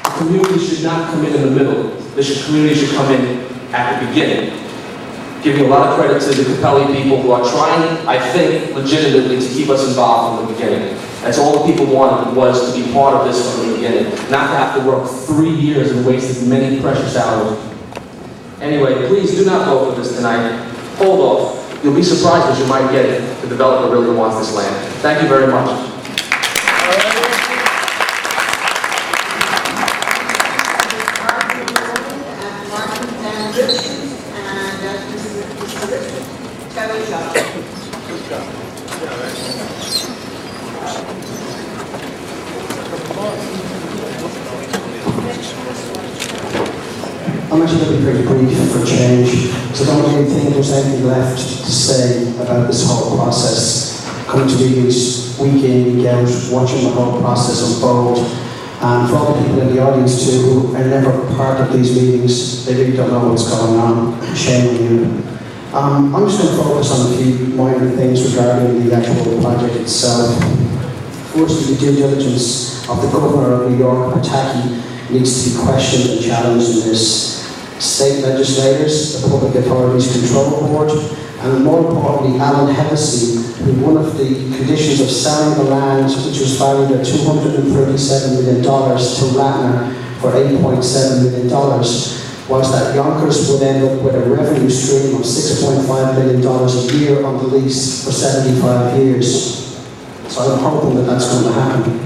The community should not come in the middle. The community should come in at the beginning. Giving a lot of credit to the Capelli people who are trying, I think, legitimately to keep us involved from the beginning. That's all the people wanted, was to be part of this from the beginning. Not to have to work 3 years and wasted many precious hours. Anyway, please do not vote for this tonight. Hold off. You'll be surprised what you might get if the developer really wants this land. Thank you very much. I'm actually going to be pretty brief for a change, because I don't really think there's anything left to say about this whole process. Coming to meetings week in, week out, watching the whole process unfold. And for all the people in the audience too, who are never part of these meetings, they really don't know what's going on. Shame on you. I'm just going to focus on a few minor things regarding the actual project itself. Firstly, the due diligence of the Governor of New York, Pataki, needs to be questioned and challenged in this. State legislators, the Public Authorities Control Board, and more importantly, Alan Hennessy, who one of the conditions of selling the land, which was valued at $237 million to Ratner for $8.7 million, was that Yonkers would end up with a revenue stream of $6.5 million a year on the lease for 75 years. So I'm hoping that that's going to happen.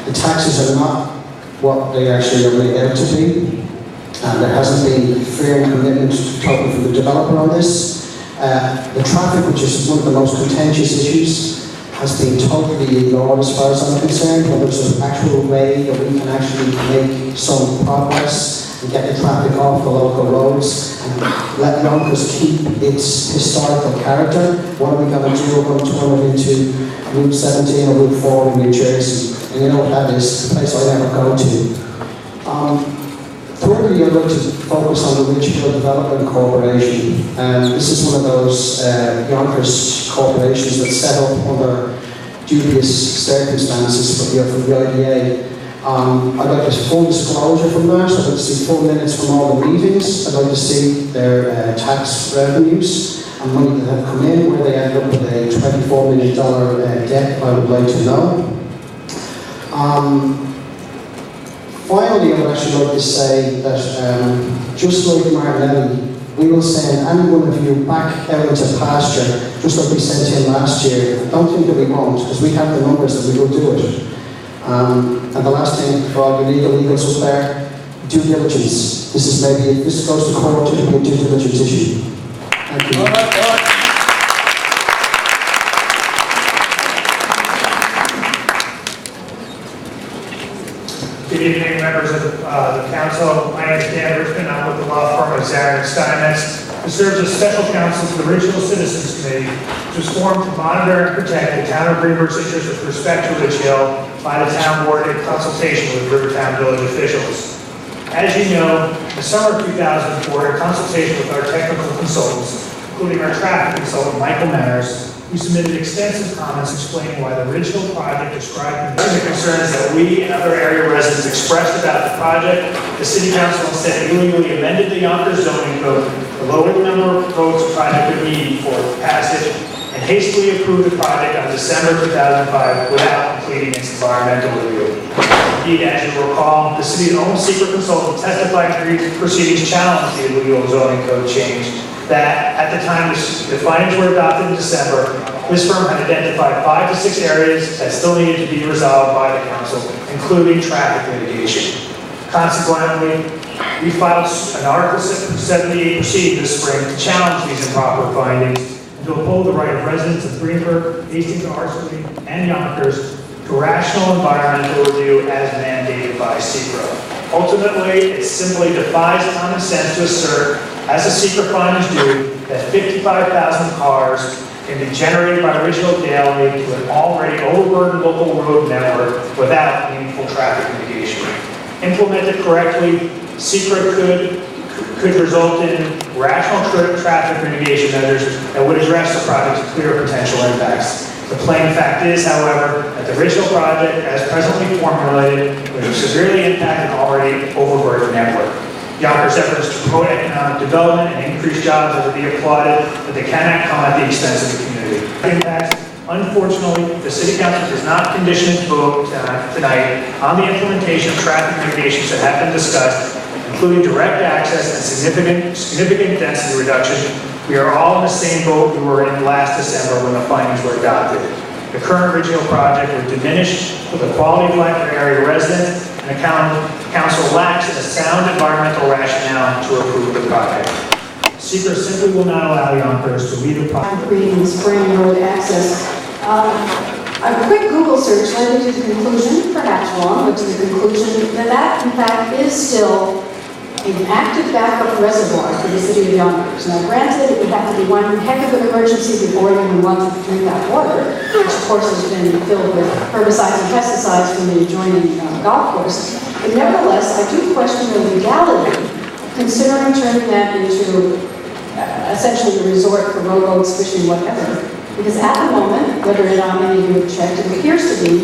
The taxes are not what they actually are made out to be. There hasn't been fair commitment totally from the developer on this. The traffic, which is one of the most contentious issues, has been totally ignored as far as I'm concerned. Whether there's an actual way that we can actually make some progress and get the traffic off the local roads and let Yonkers keep its historical character. What are we going to do? We're going to turn it into Route 17 or Route 4 in New Jersey. And you know what that is, the place I never go to. Thirdly, I'd like to focus on the Ridgefield Development Corporation. This is one of those Yonkers corporations that's set up under dubious circumstances from the IDA. I'd like to full disclosure from that. I'd like to see full minutes from all the meetings. I'd like to see their tax revenues and money that have come in, where they end up with a $24 million debt. I would like to know. Finally, I would actually like to say that just like Martinelli, we will send any one of you back out into pasture, just like we sent him last year. Don't think that we won't, because we have the numbers that we will do it. And the last thing for all the legal eagles up there, due diligence. This is maybe, if this goes to court, it'll be a due diligence issue. Thank you. Good evening, members of the council. My name is Dan Richmond. I'm with the law firm of Zarin Steinmetz, who serves as special counsel to the Ridgehill Citizens Committee, which was formed to monitor and protect the town of Greenberg's interests with respect to Ridgehill by the town board in consultation with Rivertown village officials. As you know, in the summer of 2004, in consultation with our technical consultants, including our traffic consultant, Michael Manners, we submitted extensive comments explaining why the Ridgehill project described the concerns that we and other area residents expressed about the project. The City Council instead illegally amended the Yonkers zoning code to lower the number of votes the project would need for passage and hastily approved the project on December 2005 without completing its environmental review. Indeed, as you recall, the city's own secret consultant testified to proceedings challenged the illegal zoning code change. That at the time the findings were adopted in December, this firm had identified 5 to 6 areas that still needed to be resolved by the council, including traffic mitigation. Consequently, we filed an Article 78 proceeding this spring to challenge these improper findings and to uphold the right of residents of Greenberg, Hastings, Arsley, and Yonkers to rational environmental review as mandated by SECRA. Ultimately, it simply defies common sense to assert, as the secret findings do, that 55,000 cars can be generated by Ridgehill daily to an already overburdened local road network without meaningful traffic mitigation. Implemented correctly, secret could result in rational traffic mitigation measures that would address the project's clear potential impacts. The plain fact is, however, that the original project, as presently formulated, would have severely impacted an already overburdened network. Yonkers' efforts to promote economic development and increase jobs are to be applauded, but they cannot come at the expense of the community. Impacts. Unfortunately, the City Council does not condition its vote tonight on the implementation of traffic mitigations that have been discussed, including direct access and significant density reduction. We are all in the same boat we were in last December when the findings were adopted. The current regional project would diminish the quality of life for area residents, and the council lacks a sound environmental rationale to approve the project. Seeker simply will not allow Yonkers to lead a project. Creating spring road access. A quick Google search led me to the conclusion, perhaps wrong, but to the conclusion that that in fact is still an active backup reservoir for the city of Yonkers. Now granted, it would have to be one heck of an emergency before anyone wanted to drink that water, which of course has been filled with herbicides and pesticides from the adjoining golf course. But nevertheless, I do question the legality, considering turning that into essentially a resort for rowboats, fishing, whatever. Because at the moment, whether or not many of you have checked, it appears to be